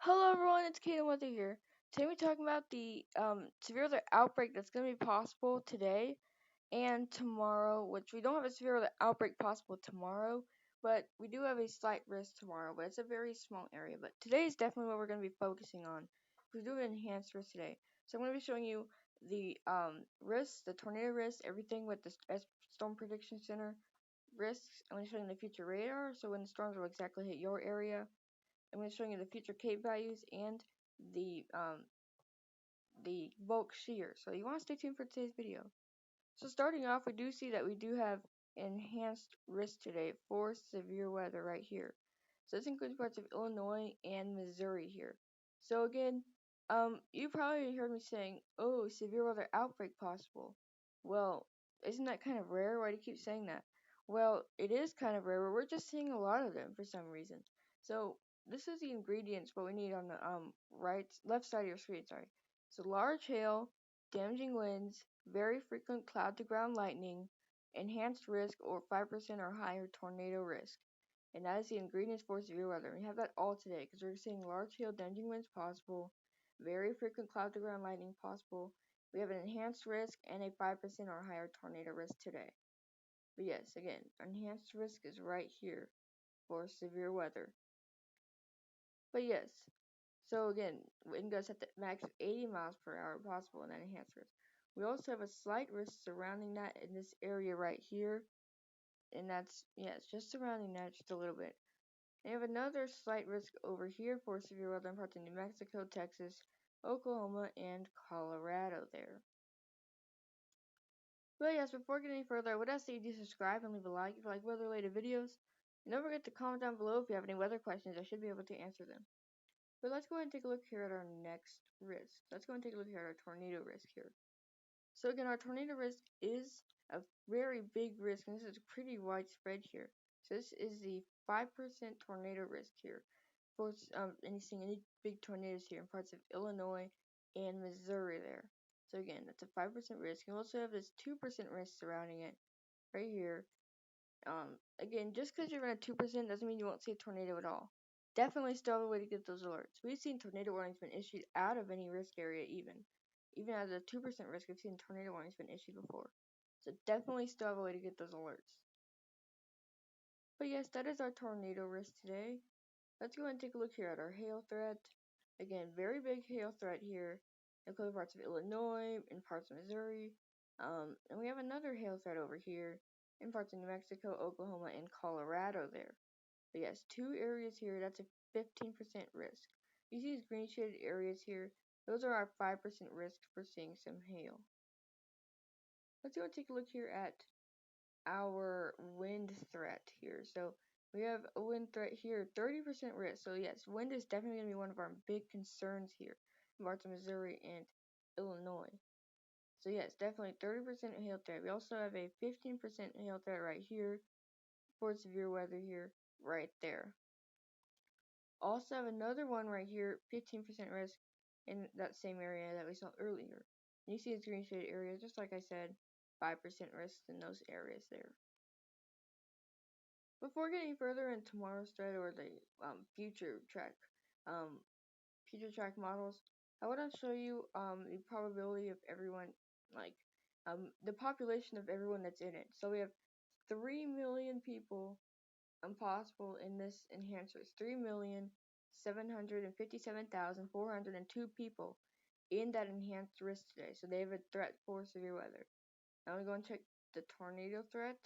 Hello everyone, it's Kaden Weather here. Today we're talking about the severe weather outbreak that's going to be possible today and tomorrow, which we don't have a severe weather outbreak possible tomorrow, but we do have a slight risk tomorrow, but it's a very small area. But today is definitely what we're going to be focusing on. We do an enhanced risk today. So I'm going to be showing you the risks, the tornado risks, everything with the Storm Prediction Center risks. I'm going to show you the future radar, so when the storms will exactly hit your area. I'm going to show you the future cape values and the um, the bulk shear. So you want to stay tuned for today's video. So starting off, we do see that we do have enhanced risk today for severe weather right here. So this includes parts of Illinois and Missouri here. So again, you probably heard me saying, "Oh, severe weather outbreak possible." Well, isn't that kind of rare? Why do you keep saying that? Well, it is kind of rare, but we're just seeing a lot of them for some reason. So this is the ingredients what we need on the left side of your screen. Sorry. So large hail, damaging winds, very frequent cloud to ground lightning, enhanced risk or 5% or higher tornado risk. And that is the ingredients for severe weather. We have that all today because we're seeing large hail damaging winds possible, very frequent cloud to ground lightning possible. We have an enhanced risk and a 5% or higher tornado risk today. But yes, again, enhanced risk is right here for severe weather. But yes, so again, wind gusts at the max of 80 miles per hour possible in that enhanced risk. We also have a slight risk surrounding that in this area right here. And that's, yeah, it's just surrounding that just a little bit. And you have another slight risk over here for severe weather in parts of New Mexico, Texas, Oklahoma, and Colorado there. But yes, before getting any further, I would ask that you do subscribe and leave a like if you like weather related videos. And don't forget to comment down below if you have any weather questions. I should be able to answer them. But let's go ahead and take a look here at our next risk. Let's go and take a look here at our tornado risk here. So again, our tornado risk is a very big risk, and this is pretty widespread here. So this is the 5% tornado risk here for any big tornadoes here in parts of Illinois and Missouri there. So again, that's a 5% risk. You also have this 2% risk surrounding it right here. Again, just because you're at 2% doesn't mean you won't see a tornado at all. Definitely still have a way to get those alerts. We've seen tornado warnings been issued out of any risk area even out of the 2% risk, we've seen tornado warnings been issued before. So definitely still have a way to get those alerts. But yes, that is our tornado risk today. Let's go and take a look here at our hail threat. Again, very big hail threat here, including parts of Illinois and parts of Missouri. And we have another hail threat over here in parts of New Mexico, Oklahoma, and Colorado there. But yes, two areas here, that's a 15% risk. You see these green shaded areas here, those are our 5% risk for seeing some hail. Let's go and take a look here at our wind threat here. So we have a wind threat here, 30% risk. So yes, wind is definitely going to be one of our big concerns here in parts of Missouri and Illinois. So yes, definitely 30% hail threat. We also have a 15% hail threat right here for severe weather here, right there. Also have another one right here, 15% risk in that same area that we saw earlier. And you see the green shaded area, just like I said, 5% risk in those areas there. Before getting further in tomorrow's thread or the um, future track models, I want to show you the probability of everyone, like the population of everyone that's in it. So we have 3 million people possible in this enhancer. 3,757,402 people in that enhanced risk today. So they have a threat for severe weather. Now we go and check the tornado threat.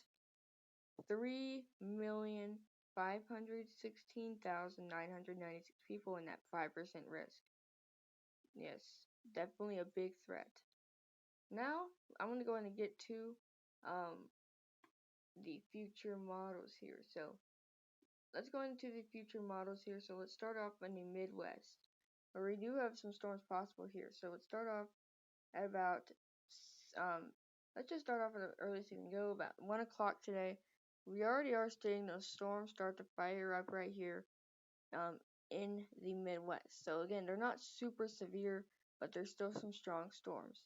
3,516,996 people in that 5% risk. Yes, definitely a big threat. Now, I'm going to go ahead and get to the future models here. So, let's go into the future models here. So, let's start off in the Midwest, where we do have some storms possible here. So, let's start off at about, let's just start off at the earliest you can go, about 1 o'clock today. We already are seeing those storms start to fire up right here in the Midwest. So again, they're not super severe, but there's still some strong storms.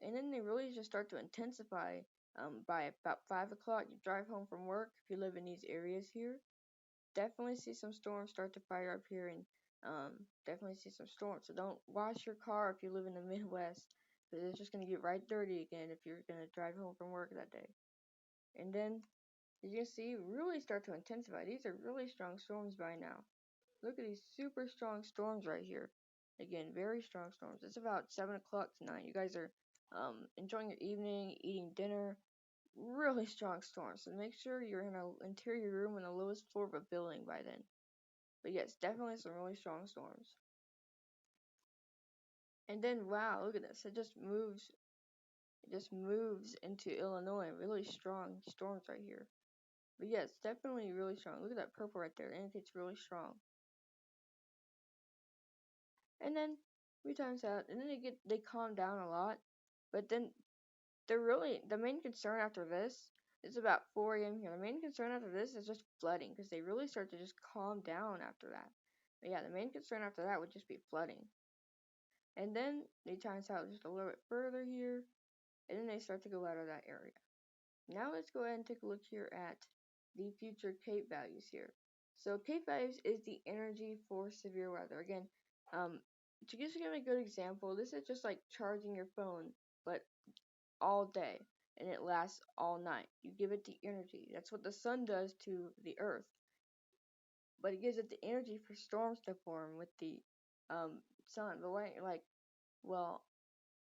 And then they really just start to intensify by about 5 o'clock. You drive home from work if you live in these areas here. Definitely see some storms start to fire up here in definitely see some storms. So don't wash your car if you live in the Midwest, because it's just gonna get right dirty again if you're gonna drive home from work that day. And then you can see really start to intensify. These are really strong storms by now. Look at these super strong storms right here. Again, very strong storms. It's about 7 o'clock tonight. You guys are enjoying your evening, eating dinner. Really strong storms. So make sure you're in an interior room on the lowest floor of a building by then. But yes, definitely some really strong storms. And then wow, look at this. It just moves into Illinois. Really strong storms right here. But yes, definitely really strong. Look at that purple right there. It indicates really strong. And then 3 times out, and then they calm down a lot. But then the main concern after this is about 4 a.m. here. The main concern after this is just flooding, because they really start to just calm down after that. But yeah, the main concern after that would just be flooding. And then they times out just a little bit further here, and then they start to go out of that area. Now let's go ahead and take a look here at the future CAPE values here. So CAPE values is the energy for severe weather. Again, to just give a good example, this is just like charging your phone, but all day, and it lasts all night. You give it the energy. That's what the sun does to the earth. But it gives it the energy for storms to form with the sun. But when like, well,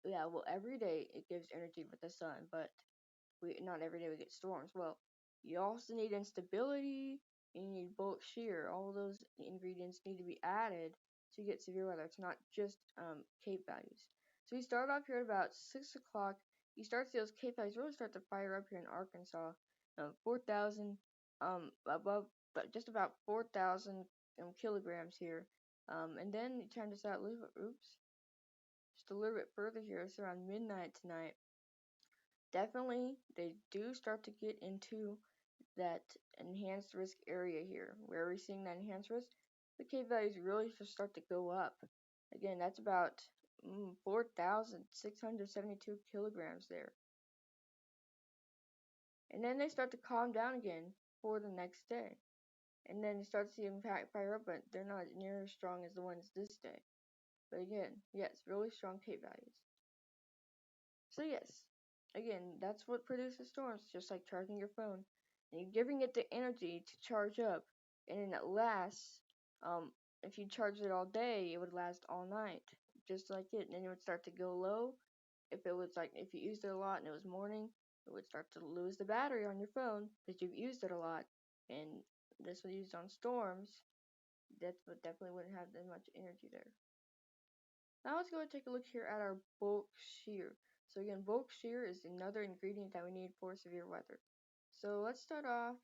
yeah, well, every day it gives energy with the sun, but not every day we get storms. Well, you also need instability, and you need bulk shear. All those ingredients need to be added to get severe weather. It's not just CAPE values. So we start off here at about 6 o'clock. You start to see those CAPE values really start to fire up here in Arkansas. 4,000 above, but just about 4,000 kilograms here. And then you turn this out a little bit, just a little bit further here. It's around midnight tonight. Definitely, they do start to get into that enhanced risk area here. Where are we seeing that enhanced risk? The CAPE values really just start to go up. Again, that's about 4,672 kilograms there. And then they start to calm down again for the next day. And then you start to see them fire up, but they're not near as strong as the ones this day. But again, yes, really strong CAPE values. So yes, again, that's what produces storms, just like charging your phone. And you're giving it the energy to charge up, and then it lasts. If you charge it all day, it would last all night, just like it. And then it would start to go low. If you used it a lot and it was morning, it would start to lose the battery on your phone because you've used it a lot. And this was used on storms. That definitely wouldn't have that much energy there. Now let's go and take a look here at our bulk shear. So again, bulk shear is another ingredient that we need for severe weather. So let's start off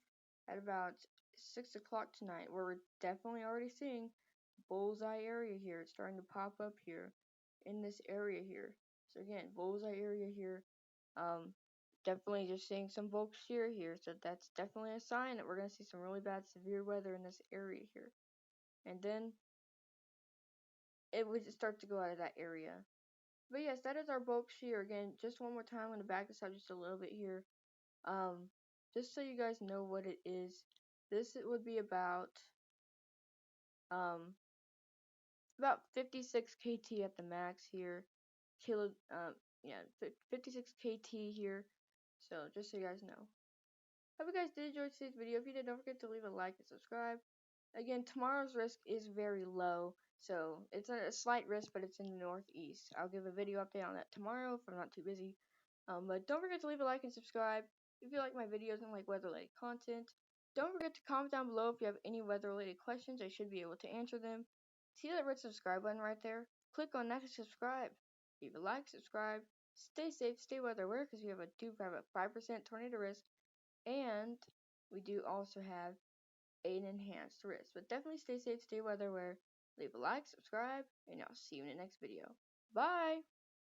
at about 6 o'clock tonight, where we're definitely already seeing bullseye area here. It's starting to pop up here in this area here. So again, bullseye area here. Definitely just seeing some bulk shear here. So that's definitely a sign that we're going to see some really bad severe weather in this area here. And then it would just start to go out of that area. But yes, that is our bulk shear. Again, just one more time, I'm going to back this up just a little bit here. Just so you guys know what it is. This would be about 56 KT at the max here. 56 KT here. So just so you guys know. Hope you guys did enjoy today's video. If you did, don't forget to leave a like and subscribe. Again, tomorrow's risk is very low, so it's a slight risk, but it's in the northeast. I'll give a video update on that tomorrow if I'm not too busy. But don't forget to leave a like and subscribe if you like my videos and like weather-related content. Don't forget to comment down below if you have any weather-related questions. I should be able to answer them. See that red subscribe button right there? Click on that to subscribe. Leave a like, subscribe. Stay safe, stay weather aware, because we have a 5% tornado risk, and we do also have an enhanced risk. But definitely stay safe, stay weather aware. Leave a like, subscribe, and I'll see you in the next video. Bye!